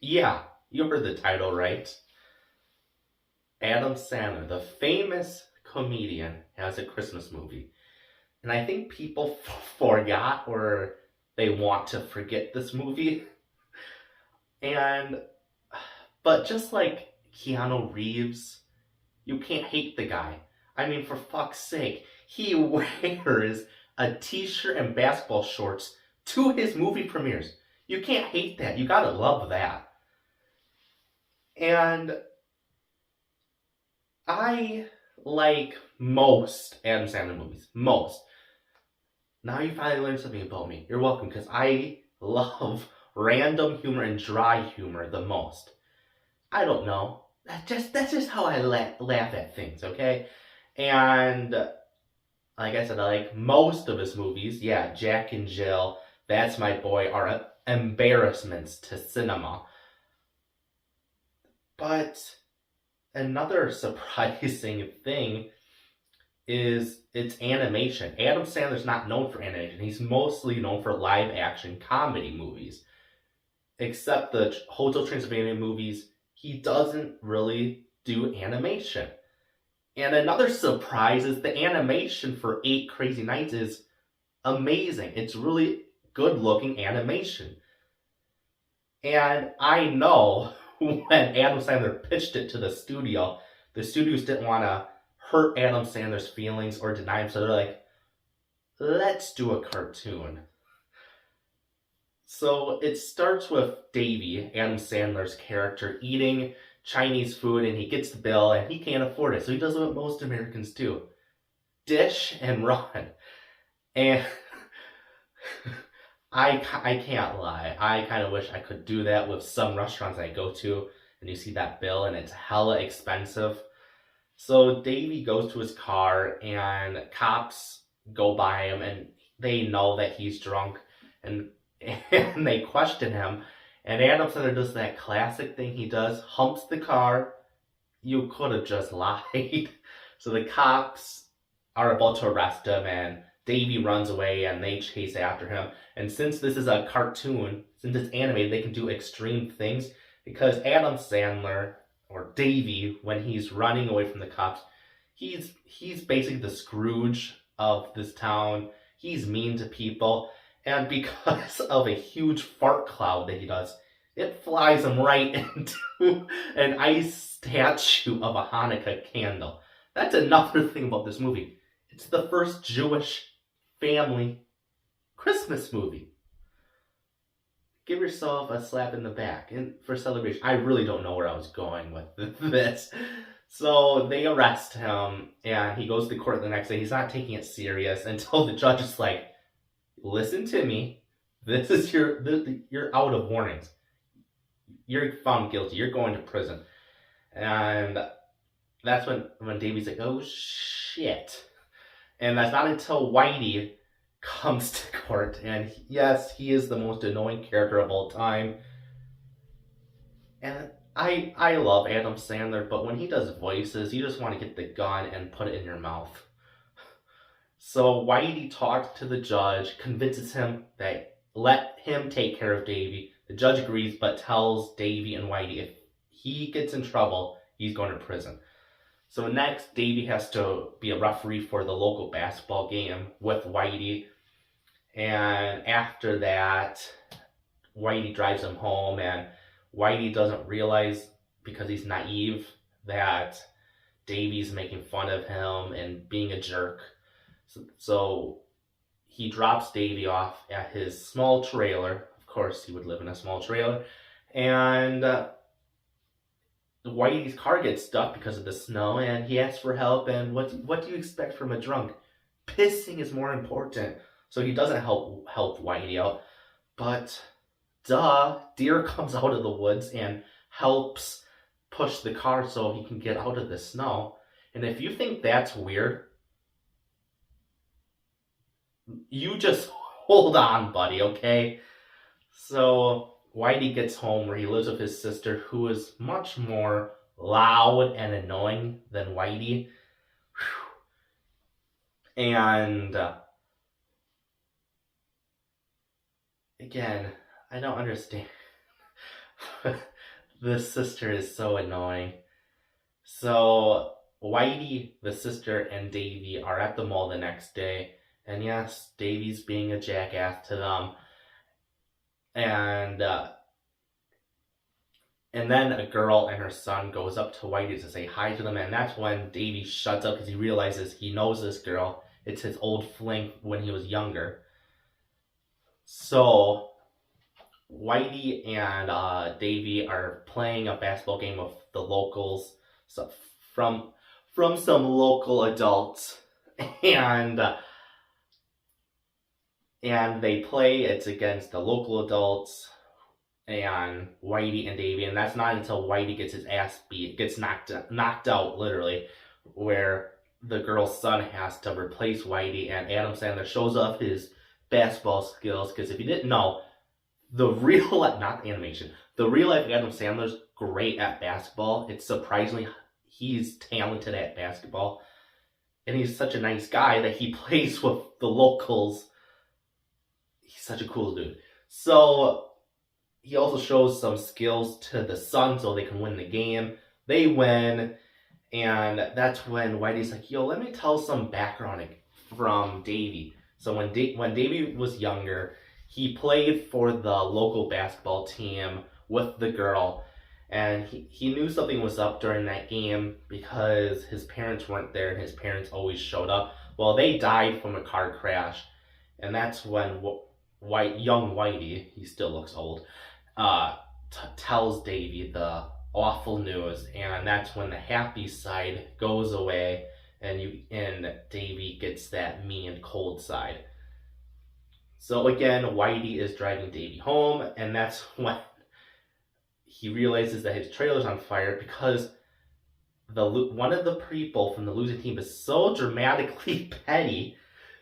Yeah, you heard the title right. Adam Sandler, the famous comedian, has a Christmas movie. And I think people forgot or they want to forget this movie. And, but just like Keanu Reeves, you can't hate the guy. I mean, for fuck's sake, he wears a t shirt and basketball shorts to his movie premieres. You can't hate that. You gotta love that. And I like most Adam Sandler movies. Most. Now you finally learned something about me. You're welcome, because I love random humor and dry humor the most. I don't know. That's just how I laugh at things, okay? And like I said, I like most of his movies. Yeah, Jack and Jill, That's My Boy are embarrassments to cinema. But another surprising thing is its animation. Adam Sandler's not known for animation. He's mostly known for live action comedy movies. Except the Hotel Transylvania movies, he doesn't really do animation. And another surprise is the animation for Eight Crazy Nights is amazing. It's really good looking animation. And I know when Adam Sandler pitched it to the studios didn't want to hurt Adam Sandler's feelings or deny him, so they're like, let's do a cartoon. So it starts with Davey, Adam Sandler's character, eating Chinese food, and he gets the bill and he can't afford it. So he does what most Americans do: dish and run. And I can't lie. I kind of wish I could do that with some restaurants I go to, and you see that bill and it's hella expensive. So Davey goes to his car, and cops go by him, and they know that he's drunk, and and they question him. And Adam Sandler does that classic thing he does: humps the car. You could have just lied. So the cops are about to arrest him, and Davey runs away, and they chase after him. And since this is a cartoon, since it's animated, they can do extreme things, because Adam Sandler, or Davey, when he's running away from the cops, he's basically the Scrooge of this town. He's mean to people, and because of a huge fart cloud that he does, it flies him right into an ice statue of a Hanukkah candle. That's another thing about this movie. It's the first Jewish family Christmas movie. Give yourself a slap in the back and for celebration. I really don't know where I was going with this. So they arrest him, and he goes to court the next day. He's not taking it serious until the judge is like, listen to me. This is you're out of warnings. You're found guilty. You're going to prison. And that's when Davey's like, oh shit. And that's not until Whitey comes to court, and yes, he is the most annoying character of all time. And I love Adam Sandler, but when he does voices, you just want to get the gun and put it in your mouth. So Whitey talks to the judge, convinces him that let him take care of Davey. The judge agrees, but tells Davey and Whitey if he gets in trouble, he's going to prison. So next, Davey has to be a referee for the local basketball game with Whitey. And after that, Whitey drives him home, and Whitey doesn't realize, because he's naive, that Davey's making fun of him and being a jerk. So he drops Davey off at his small trailer. Of course, he would live in a small trailer. And Whitey's car gets stuck because of the snow, and he asks for help. And what do you expect from a drunk? Pissing is more important. So he doesn't help Whitey out. But Deer comes out of the woods and helps push the car so he can get out of the snow. And if you think that's weird, you just hold on, buddy, okay? So Whitey gets home, where he lives with his sister, who is much more loud and annoying than Whitey. And again, I don't understand. The sister is so annoying. So Whitey, the sister, and Davy are at the mall the next day. And yes, Davy's being a jackass to them. And then a girl and her son goes up to Whitey to say hi to them. And that's when Davy shuts up because he realizes he knows this girl. It's his old fling when he was younger. So Whitey and Davy are playing a basketball game with the locals, so from some local adults, and they play. It's against the local adults and Whitey and Davy, and that's not until Whitey gets his ass beat, gets knocked out literally, where the girl's son has to replace Whitey, and Adam Sandler shows off his basketball skills, because if you didn't know, the real life, not the animation, the real life Adam Sandler's great at basketball. It's surprisingly, he's talented at basketball. And he's such a nice guy that he plays with the locals. He's such a cool dude. So he also shows some skills to the son so they can win the game. They win. And that's when Whitey's like, yo, let me tell some background from Davy. So when Davy was younger, he played for the local basketball team with the girl, and he knew something was up during that game because his parents weren't there, and his parents always showed up. Well, they died from a car crash, and that's when young Whitey, he still looks old, tells Davy the awful news, and that's when the happy side goes away, and Davy gets that mean cold side. So again, Whitey is driving Davy home, and that's when he realizes that his trailer's on fire because one of the people from the losing team is so dramatically petty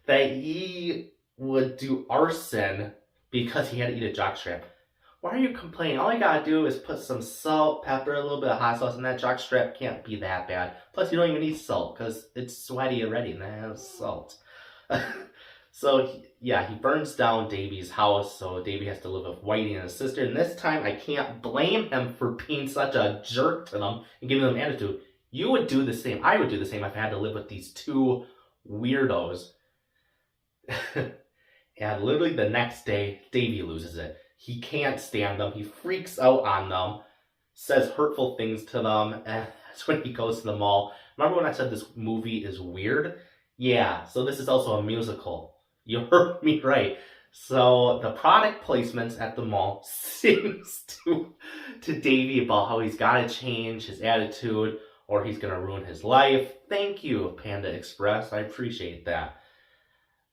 that he would do arson because he had to eat a jockstrap. Why are you complaining? All you gotta do is put some salt, pepper, a little bit of hot sauce, and that jockstrap can't be that bad. Plus, you don't even need salt because it's sweaty already and that has salt. So, he burns down Davy's house, so Davy has to live with Whitey and his sister. And this time, I can't blame him for being such a jerk to them and giving them attitude. You would do the same. I would do the same if I had to live with these two weirdos. And literally the next day, Davy loses it. He can't stand them. He freaks out on them, says hurtful things to them, and that's when he goes to the mall. Remember when I said this movie is weird? Yeah, so this is also a musical. You heard me right. So the product placements at the mall sings to Davy about how he's got to change his attitude or he's going to ruin his life. Thank you, Panda Express. I appreciate that.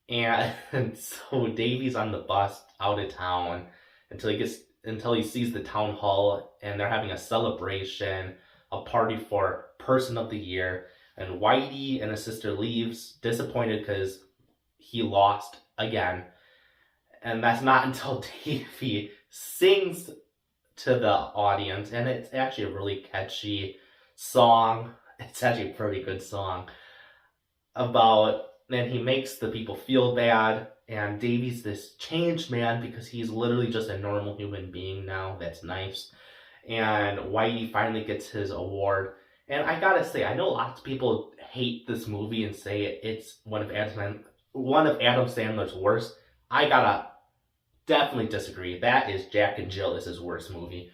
And so Davy's on the bus out of town until he sees the town hall, and they're having a celebration, a party for Person of the Year. And Whitey and his sister leaves, disappointed because he lost again. And that's not until Davy sings to the audience, and it's actually a really catchy song. It's actually a pretty good song and he makes the people feel bad, and Davy's this changed man because he's literally just a normal human being now. That's nice. And Whitey finally gets his award. And I gotta say, I know lots of people hate this movie and say it's one of Adam Sandler's worst. I gotta definitely disagree. That is Jack and Jill is his worst movie.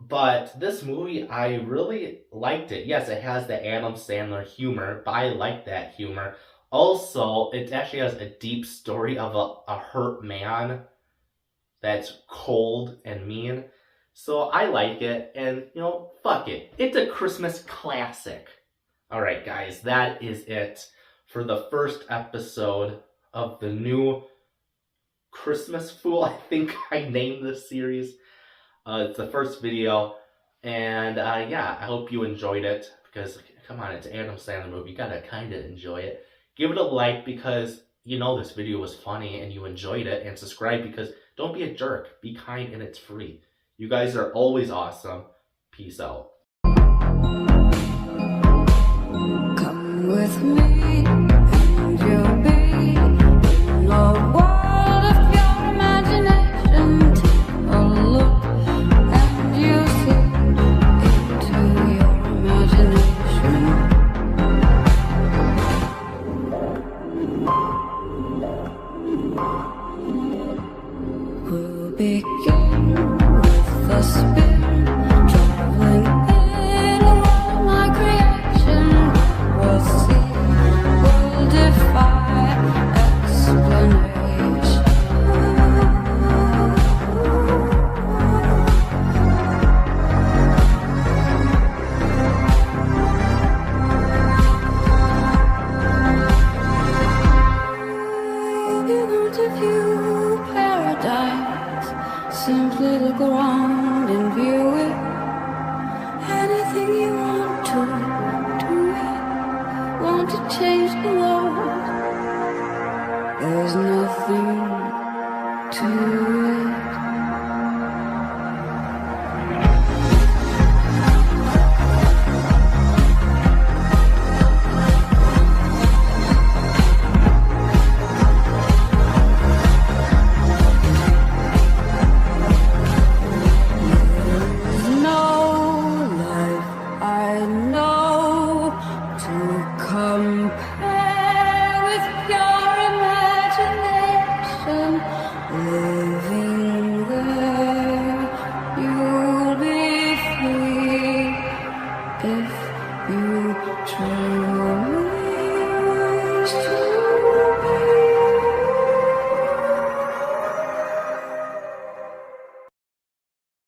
But this movie, I really liked it. Yes, it has the Adam Sandler humor, but I like that humor. Also, it actually has a deep story of a hurt man that's cold and mean. So I like it, and, fuck it. It's a Christmas classic. Alright, guys, that is it for the first episode of the new Christmas Fool. I think I named this series. It's the first video, and I hope you enjoyed it, because, come on, it's an Adam Sandler movie. You gotta kind of enjoy it. Give it a like because this video was funny and you enjoyed it, and subscribe because don't be a jerk. Be kind and it's free. You guys are always awesome. Peace out. Come with me and you'll be in a world of pure imagination. Take a look and you Simply look around and view it. Anything you want to do it. Want to change the world. There's nothing to it. If you truly wish to